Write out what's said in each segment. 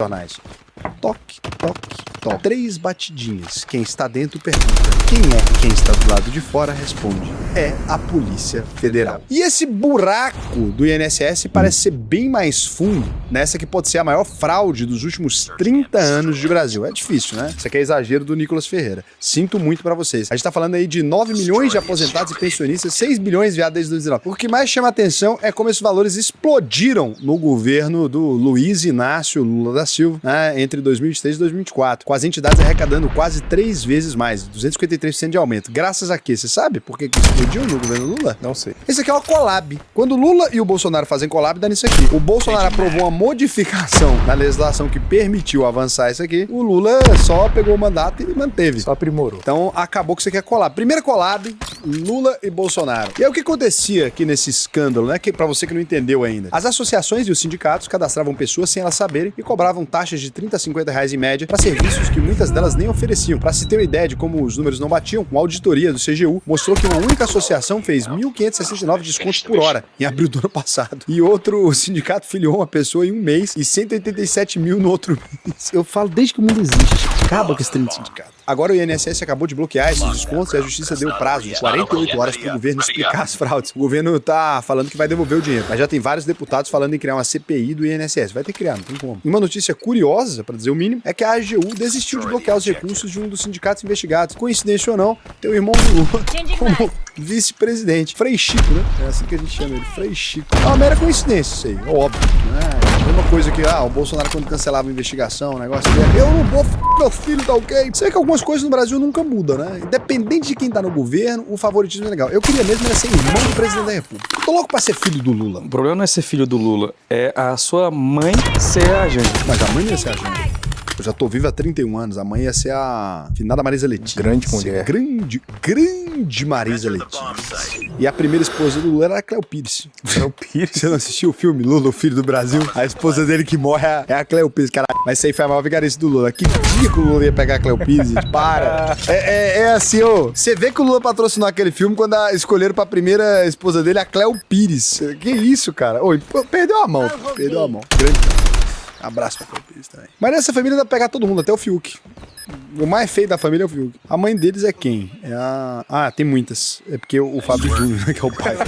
jornais. Toque, toque, toque. 3 batidinhas. Quem está dentro pergunta. Quem está do lado de fora responde. É a Polícia Federal. E esse buraco do INSS parece ser bem mais fundo nessa que pode ser a maior fraude dos últimos 30 anos de Brasil. É difícil, né? Isso aqui é exagero do Nicolas Ferreira. Sinto muito pra vocês. A gente tá falando aí de 9 milhões de aposentados e pensionistas, 6 bilhões enviados desde 2019. O que mais chama atenção é como esses valores explodiram no governo do Luiz Inácio Lula da Silva, né, entre 2023 e 2024, com as entidades arrecadando quase 3 vezes mais, 253% de aumento. Graças a quê? Você sabe por que explodiu no governo Lula? Não sei. Esse aqui é uma collab. Quando Lula e o Bolsonaro fazem collab, dá nisso aqui. O Bolsonaro aprovou uma modificação na legislação que permitiu avançar isso aqui. O Lula só pegou o mandato e manteve. Só aprimorou. Então acabou que isso aqui é collab. Primeira collab, Lula e Bolsonaro. E aí o que acontecia aqui nesse escândalo, né? Que pra você que não entendeu ainda. As associações e os sindicatos cadastravam pessoas sem elas saberem e cobravam taxas de 30 a 50 reais em média para serviços que muitas delas nem ofereciam. Pra se ter uma ideia de como os números não batiam, uma auditoria do CGU mostrou que uma única associação fez 1.569 descontos por hora em abril do ano passado. E outro sindicato filiou uma pessoa em um mês e 187 mil no outro mês. Eu falo desde que o mundo existe. Acaba com esse trem de sindicato. Agora o INSS acabou de bloquear esses descontos e a justiça deu prazo de 48 horas para o governo explicar as fraudes. O governo tá falando que vai devolver o dinheiro, mas já tem vários deputados falando em criar uma CPI do INSS. Vai ter que criar, não tem como. E uma notícia curiosa, para dizer o mínimo, é que a AGU desistiu de bloquear os recursos de um dos sindicatos investigados. Coincidência ou não, tem o irmão do Lula como vice-presidente. Frei Chico, né? É assim que a gente chama ele, Frei Chico. É uma mera coincidência isso aí, é óbvio, né? Mesma coisa que, o Bolsonaro quando cancelava a investigação, o negócio dele, eu não vou meu filho, tá ok? Sei que algumas coisas no Brasil nunca mudam, né? Independente de quem tá no governo, o favoritismo é legal. Eu queria mesmo era ser irmão do presidente da República. Eu tô louco pra ser filho do Lula. O problema não é ser filho do Lula, é a sua mãe ser a Janja. Mas a mãe não ia ser a Janja. Eu já tô vivo há 31 anos. A mãe ia ser a finada Marisa Letícia. Grande mulher. Grande Marisa Letícia. E a primeira esposa do Lula era a Cléo Pires. Cléo Pires? Você não assistiu o filme Lula, o Filho do Brasil? A esposa dele que morre é a Cléo Pires, caralho. Mas isso aí foi a maior vigarice do Lula. Que dia que o Lula ia pegar a Cléo Pires, gente? Para. É assim, Você vê que o Lula patrocinou aquele filme quando escolheram pra primeira esposa dele a Cléo Pires. Que isso, cara? Perdeu a mão. Perdeu a mão. Grande. Abraço pra Cléo Pires também. Mas nessa família dá pra pegar todo mundo, até o Fiuk. O mais feio da família é o Fiuk. A mãe deles é quem? Tem muitas. É porque o Fábio Júnior, né, que é o pai.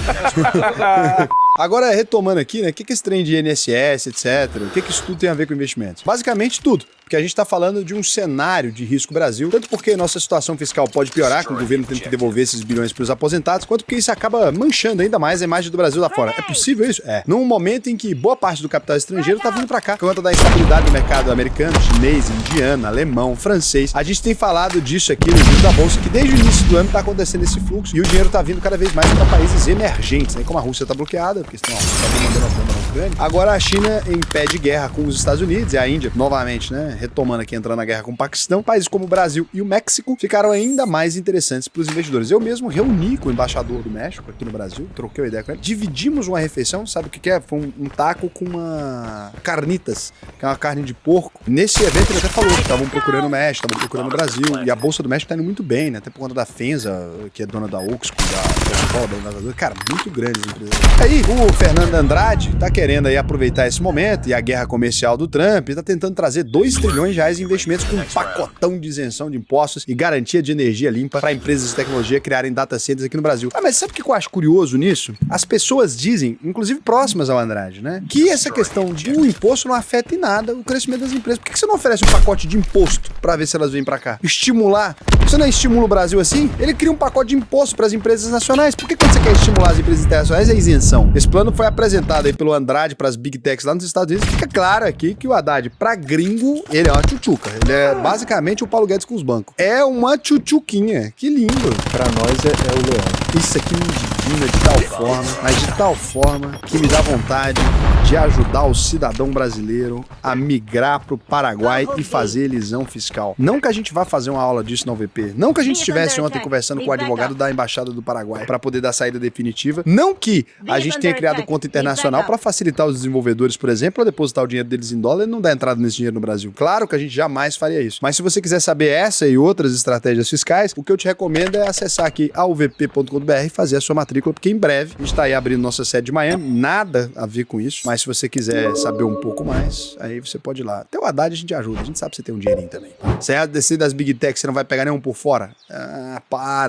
Agora, retomando aqui, né? O que esse trem de INSS, etc. O que isso tudo tem a ver com investimentos? Basicamente tudo. Porque a gente tá falando de um cenário de risco Brasil, tanto porque nossa situação fiscal pode piorar, com o governo tendo que devolver esses bilhões pros aposentados, quanto porque isso acaba manchando ainda mais a imagem do Brasil lá fora. É possível isso? É. Num momento em que boa parte do capital estrangeiro tá vindo pra cá, por conta da instabilidade do mercado americano, chinês, indiano, alemão, francês. A gente tem falado disso aqui no Giro da Bolsa, que desde o início do ano tá acontecendo esse fluxo e o dinheiro tá vindo cada vez mais para países emergentes, né? Como a Rússia tá bloqueada, porque senão tá mandando a bomba na Ucrânia. Agora a China impede guerra com os Estados Unidos e a Índia, novamente, né? Retomando aqui, entrando na guerra com o Paquistão. Países como o Brasil e o México ficaram ainda mais interessantes para os investidores. Eu mesmo reuni com o embaixador do México aqui no Brasil, troquei uma ideia com ele, dividimos uma refeição, sabe o que é? Foi um taco com uma carnitas, que é uma carne de porco. Nesse evento ele até falou que estavam procurando o México, estavam procurando o Brasil, e a Bolsa do México tá indo muito bem, né? Até por conta da Fenza, que é dona da Oxco, da Invasora, cara, muito grande as empresas. Aí, o Fernando Andrade tá querendo aí aproveitar esse momento e a guerra comercial do Trump, e tá tentando trazer 2 trilhões de reais em investimentos com um pacotão de isenção de impostos e garantia de energia limpa para empresas de tecnologia criarem data centers aqui no Brasil. Mas sabe o que eu acho curioso nisso? As pessoas dizem, inclusive próximas ao Andrade, né, que essa questão do imposto não afeta em nada o crescimento das empresas. Por que você não oferece um pacote de imposto para ver se elas vêm para cá? Estimular. Você não estimula o Brasil assim? Ele cria um pacote de imposto para as empresas nacionais. Por que quando você quer estimular as empresas internacionais é isenção? Esse plano foi apresentado aí pelo Andrade para as Big Techs lá nos Estados Unidos. Fica claro aqui que o Haddad, para gringo, ele é uma tchutchuca. Ele é basicamente o Paulo Guedes com os bancos. É uma tchutchuquinha. Que lindo. Pra nós é o leão. Isso aqui me indigna de tal forma, mas de tal forma que me dá vontade de ajudar o cidadão brasileiro a migrar pro Paraguai e fazer elisão fiscal. Não que a gente vá fazer uma aula disso na UVP. Não que a gente estivesse ontem conversando com o advogado da Embaixada do Paraguai para poder dar a saída definitiva. Não que a gente tenha criado conta internacional para facilitar os desenvolvedores, por exemplo, a depositar o dinheiro deles em dólar e não dar entrada nesse dinheiro no Brasil. Claro que a gente jamais faria isso. Mas se você quiser saber essa e outras estratégias fiscais, o que eu te recomendo é acessar aqui a uvp.com.br e fazer a sua matrícula, porque em breve a gente tá aí abrindo nossa sede de Miami, nada a ver com isso, mas se você quiser saber um pouco mais, aí você pode ir lá. Até o Haddad a gente ajuda, a gente sabe que você tem um dinheirinho também. Você é descer das Big Techs, você não vai pegar nenhum por fora? Ah,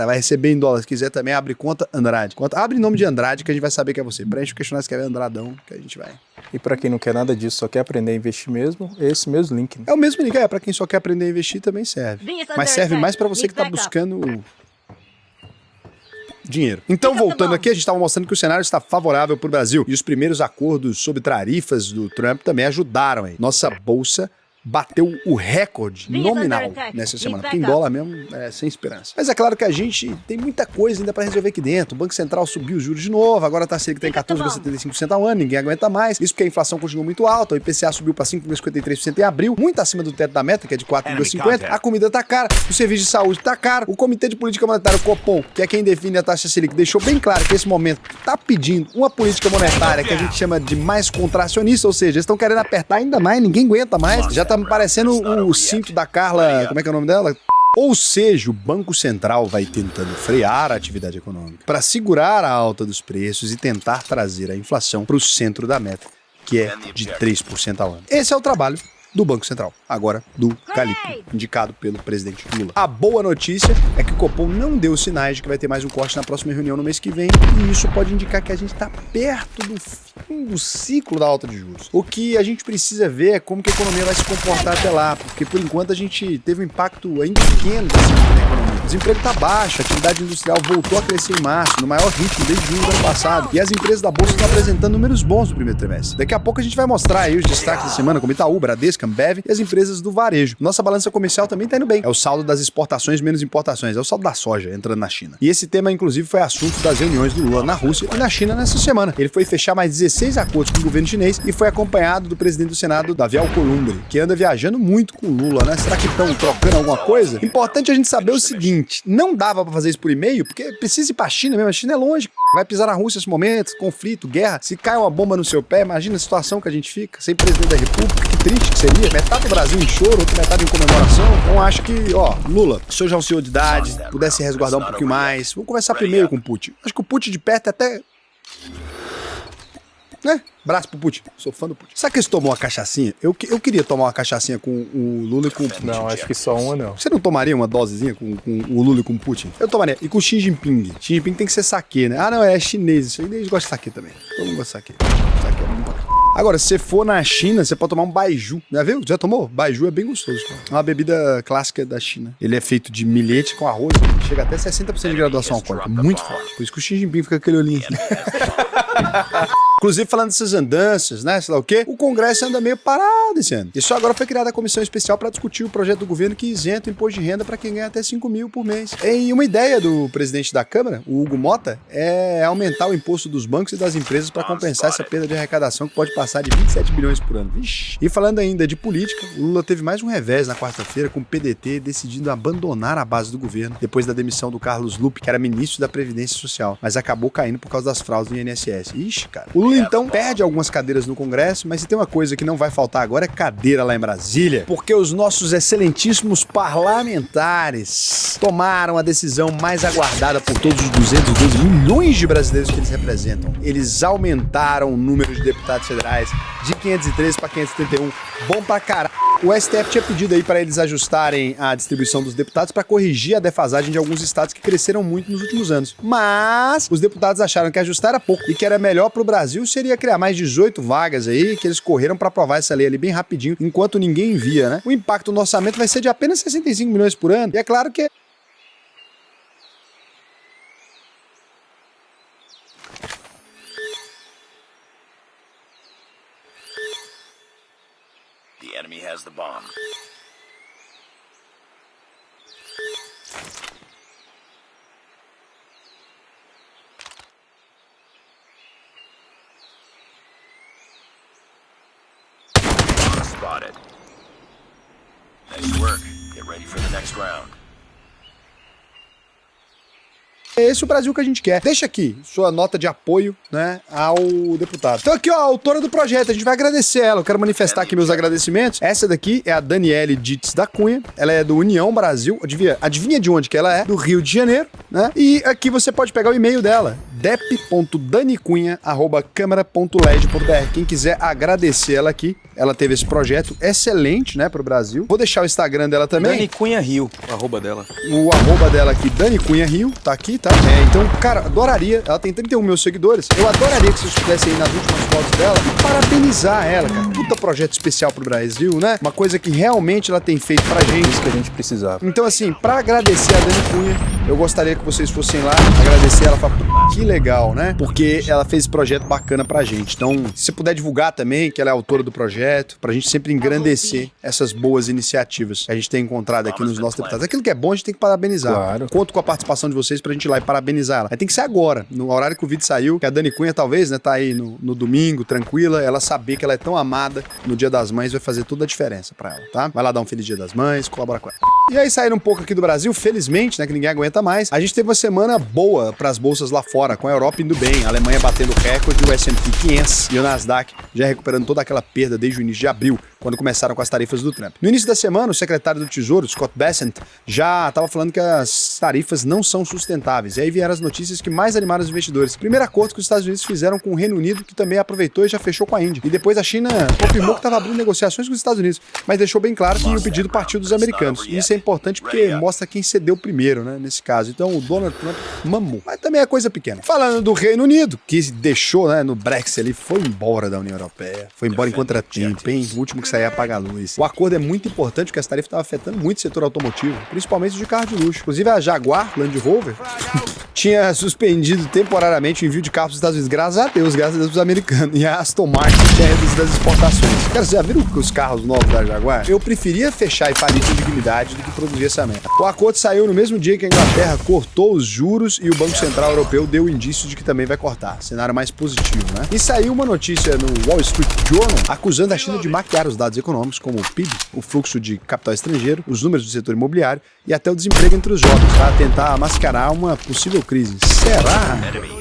vai receber em dólar. Se quiser também, abre conta Andrade. Abre em nome de Andrade que a gente vai saber que é você. Preenche o questionário se quer ver Andradão, que a gente vai. E pra quem não quer nada disso, só quer aprender a investir mesmo, é esse mesmo link. Né? É o mesmo link, pra quem só quer aprender a investir também serve. Mas serve mais pra você que tá buscando dinheiro. Então, voltando aqui, a gente estava mostrando que o cenário está favorável para o Brasil. E os primeiros acordos sobre tarifas do Trump também ajudaram aí. Nossa bolsa bateu o recorde nominal nessa semana. Porque em dólar mesmo é sem esperança. Mas é claro que a gente tem muita coisa ainda para resolver aqui dentro. O Banco Central subiu os juros de novo, agora tá Selic tá em 14,75% ao ano, ninguém aguenta mais. Isso porque a inflação continua muito alta, o IPCA subiu para 5,53% em abril, muito acima do teto da meta, que é de 4,50%. A comida tá cara, o serviço de saúde tá caro, o Comitê de Política Monetária, o Copom, que é quem define a taxa Selic, deixou bem claro que esse momento tá pedindo uma política monetária que a gente chama de mais contracionista, ou seja, eles estão querendo apertar ainda mais, ninguém aguenta mais. Já tá me parecendo o cinto da Carla, como é que é o nome dela? Ou seja, o Banco Central vai tentando frear a atividade econômica para segurar a alta dos preços e tentar trazer a inflação para o centro da meta, que é de 3% ao ano. Esse é o trabalho do Banco Central, agora do Calipso, indicado pelo presidente Lula. A boa notícia é que o Copom não deu sinais de que vai ter mais um corte na próxima reunião no mês que vem, e isso pode indicar que a gente está perto do fim do ciclo da alta de juros. O que a gente precisa ver é como que a economia vai se comportar até lá, porque por enquanto a gente teve um impacto ainda pequeno desse na economia. O desemprego está baixo, a atividade industrial voltou a crescer em março, no maior ritmo desde junho do ano passado, e as empresas da Bolsa estão apresentando números bons no primeiro trimestre. Daqui a pouco a gente vai mostrar aí os destaques da semana, como Itaú, Bradesco, Ambev e as empresas do varejo. Nossa balança comercial também tá indo bem. É o saldo das exportações menos importações. É o saldo da soja entrando na China. E esse tema, inclusive, foi assunto das reuniões do Lula na Rússia e na China nessa semana. Ele foi fechar mais 16 acordos com o governo chinês e foi acompanhado do presidente do Senado, Davi Alcolumbre, que anda viajando muito com o Lula, né? Será que estão trocando alguma coisa? Importante a gente saber o seguinte, não dava pra fazer isso por e-mail, porque precisa ir pra China mesmo. A China é longe, vai pisar na Rússia nesse momento, conflito, guerra. Se cai uma bomba no seu pé, imagina a situação que a gente fica, sem presidente da República, que triste que seria. Metade do Brasil em choro, outra metade em comemoração. Então acho que, Lula, o senhor já é um senhor de idade, pudesse resguardar um pouquinho mais. Vamos conversar primeiro com o Putin. Acho que o Putin de perto é até... né? Braço pro Putin. Sou fã do Putin. Sabe que eles tomou uma cachaçinha? Eu queria tomar uma cachaçinha com o Lula e com o Putin. Não, acho que só uma não. Você não tomaria uma dosezinha com o Lula e com o Putin? Eu tomaria. E com o Xi Jinping. Xi Jinping tem que ser saquê, né? Ah, não, é chinês. Isso aí eles gostam de saquê também. Todo mundo gosta de saquê. Saquê é muito bacana. Agora, se você for na China, você pode tomar um baiju. Já viu? Já tomou? Baiju é bem gostoso. É uma bebida clássica da China. Ele é feito de milhete com arroz. Chega até 60% de graduação alcoólica. Muito forte. Por isso que o Xi Jinping fica com aquele olhinho. Inclusive, falando dessas andanças, né, sei lá o quê, o Congresso anda meio parado esse ano. E só agora foi criada a comissão especial para discutir o projeto do governo que isenta o imposto de renda para quem ganha até 5 mil por mês. E uma ideia do presidente da Câmara, o Hugo Mota, é aumentar o imposto dos bancos e das empresas para compensar essa perda de arrecadação que pode passar de 27 bilhões por ano. Vixe. E falando ainda de política, o Lula teve mais um revés na quarta-feira com o PDT decidindo abandonar a base do governo depois da demissão do Carlos Lupe, que era ministro da Previdência Social, mas acabou caindo por causa das fraudes do INSS. Ixi, cara. O Lula, então, perde algumas cadeiras no Congresso, mas se tem uma coisa que não vai faltar agora é cadeira lá em Brasília, porque os nossos excelentíssimos parlamentares tomaram a decisão mais aguardada por todos os 212 milhões de brasileiros que eles representam. Eles aumentaram o número de deputados federais de 513 para 531. Bom pra caralho. O STF tinha pedido aí para eles ajustarem a distribuição dos deputados para corrigir a defasagem de alguns estados que cresceram muito nos últimos anos. Mas os deputados acharam que ajustar era pouco e que era melhor pro Brasil seria criar mais 18 vagas aí, que eles correram para aprovar essa lei ali bem rapidinho, enquanto ninguém via, né? O impacto no orçamento vai ser de apenas 65 milhões por ano. E é claro que The enemy has the bomb. Spotted. Nice work. Get ready for the next round. É esse o Brasil que a gente quer. Deixa aqui sua nota de apoio, né, ao deputado. Então aqui, ó, a autora do projeto, a gente vai agradecer ela. Eu quero manifestar aqui meus agradecimentos. Essa daqui é a Daniele Dietz da Cunha. Ela é do União Brasil. Adivinha de onde que ela é? Do Rio de Janeiro, né? E aqui você pode pegar o e-mail dela, dep.danicunha@câmara.leg.br. Quem quiser agradecer ela aqui, ela teve esse projeto excelente, né, pro Brasil. Vou deixar o Instagram dela também. Dani Cunha Rio, o arroba dela. O arroba dela aqui, Dani Cunha Rio, tá aqui, tá? Então, cara, adoraria, ela tem 31 mil seguidores, eu adoraria que vocês pudessem ir nas últimas fotos dela e parabenizar ela, cara. Puta projeto especial pro Brasil, né? Uma coisa que realmente ela tem feito pra gente. Isso que a gente precisava. Então, assim, pra agradecer a Dani Cunha, eu gostaria que vocês fossem lá, agradecer ela, falar, que legal, né? Porque ela fez esse projeto bacana pra gente. Então, se você puder divulgar também que ela é autora do projeto, pra gente sempre engrandecer essas boas iniciativas que a gente tem encontrado aqui nos nossos deputados. Aquilo que é bom, a gente tem que parabenizar. Claro. Conto com a participação de vocês pra gente ir lá e parabenizar ela. Aí tem que ser agora, no horário que o vídeo saiu, que a Dani Cunha talvez, né, tá aí no domingo, tranquila, ela saber que ela é tão amada no Dia das Mães vai fazer toda a diferença pra ela, tá? Vai lá dar um feliz Dia das Mães, colabora com ela. E aí, saindo um pouco aqui do Brasil, felizmente, né, que ninguém aguenta mais, a gente teve uma semana boa pras bolsas lá fora, com a Europa indo bem, a Alemanha batendo recorde, o S&P 500 e o Nasdaq já recuperando toda aquela perda desde o início de abril, quando começaram com as tarifas do Trump. No início da semana, o secretário do Tesouro, Scott Bessent, já estava falando que as tarifas não são sustentáveis. E aí vieram as notícias que mais animaram os investidores. Primeiro acordo que os Estados Unidos fizeram com o Reino Unido, que também aproveitou e já fechou com a Índia. E depois a China confirmou que estava abrindo negociações com os Estados Unidos, mas deixou bem claro que o pedido partiu dos americanos. E isso é importante porque mostra quem cedeu primeiro, né, nesse caso. Então o Donald Trump mamou. Mas também é coisa pequena. Falando do Reino Unido, que deixou, né, no Brexit ali, foi embora da União Europeia. Foi embora em contratempo, hein? O último que saía apaga a luz. O acordo é muito importante porque as tarifas estavam afetando muito o setor automotivo, principalmente de carro de luxo. Inclusive a Jaguar Land Rover tinha suspendido temporariamente o envio de carros dos Estados Unidos. Graças a Deus pros americanos. E a Aston Martin tinha reduzido as exportações. Cara, vocês já viram os carros novos da Jaguar? Eu preferia fechar e falir com dignidade do que produzir essa merda. O acordo saiu no mesmo dia que a Inglaterra cortou os juros e o Banco Central Europeu deu indício de que também vai cortar. Cenário mais positivo, né? E saiu uma notícia no Wall Street Journal acusando a China de maquiar os dados econômicos, como o PIB, o fluxo de capital estrangeiro, os números do setor imobiliário e até o desemprego entre os jovens, para tentar mascarar uma possível crise. Será?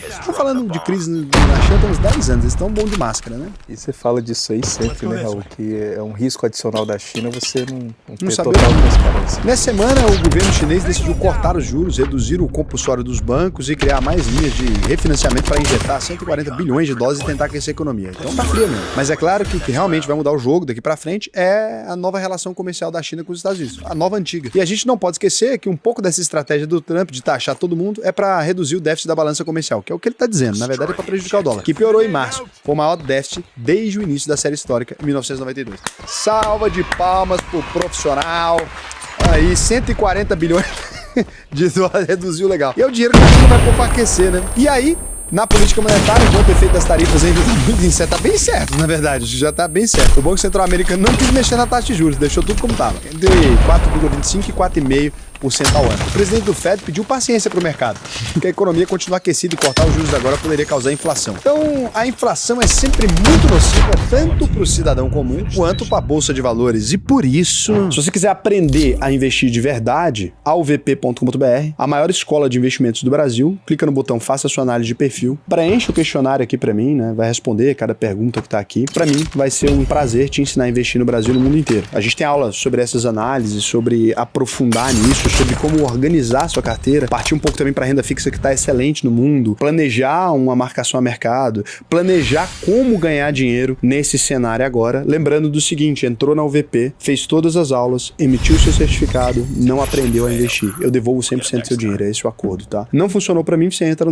Estão falando de crise na China há uns 10 anos, eles estão bom de máscara, né? E você fala disso aí sempre, né, Raul? Que é um risco adicional da China você não ter saber total transparência. Nessa semana, o governo chinês decidiu cortar os juros, reduzir o compulsório dos bancos e criar mais linhas de refinanciamento para injetar 140 bilhões de dólares e tentar aquecer a economia. Então tá frio mesmo. Mas é claro que o que realmente vai mudar o jogo daqui pra frente é a nova relação comercial da China com os Estados Unidos, a nova antiga. E a gente não pode esquecer que um pouco dessa estratégia do Trump de taxar todo mundo é para reduzir o déficit da balança comercial, que é o que ele tá dizendo. Na verdade é para prejudicar o dólar, que piorou em março. Foi o maior déficit desde o início da série histórica, em 1992. Salva de palmas pro profissional. Aí, 140 bilhões de dólares reduziu legal. E é o dinheiro que a China vai pôr pra aquecer, né? E aí, na política monetária, enquanto o efeito das tarifas ainda está muito incerto, tá bem certo, na verdade, já tá bem certo. O Banco Central Americano não quis mexer na taxa de juros, deixou tudo como tava. Entre 4,25% e 4,5% ao ano. O presidente do Fed pediu paciência pro mercado, porque a economia continua aquecida e cortar os juros agora poderia causar inflação. Então, a inflação é sempre muito nociva, tanto pro cidadão comum quanto pra bolsa de valores. E por isso, se você quiser aprender a investir de verdade, alvp.com.br, a maior escola de investimentos do Brasil, clica no botão Faça sua análise de perfil, preenche o questionário aqui pra mim, né? Vai responder cada pergunta que tá aqui. Pra mim, vai ser um prazer te ensinar a investir no Brasil e no mundo inteiro. A gente tem aulas sobre essas análises, sobre aprofundar nisso, sobre como organizar a sua carteira, partir um pouco também para renda fixa que está excelente no mundo, planejar uma marcação a mercado, planejar como ganhar dinheiro nesse cenário agora. Lembrando do seguinte, entrou na UVP, fez todas as aulas, emitiu seu certificado, não aprendeu a investir. Eu devolvo 100% do seu dinheiro, é esse o acordo, tá? Não funcionou para mim, você entra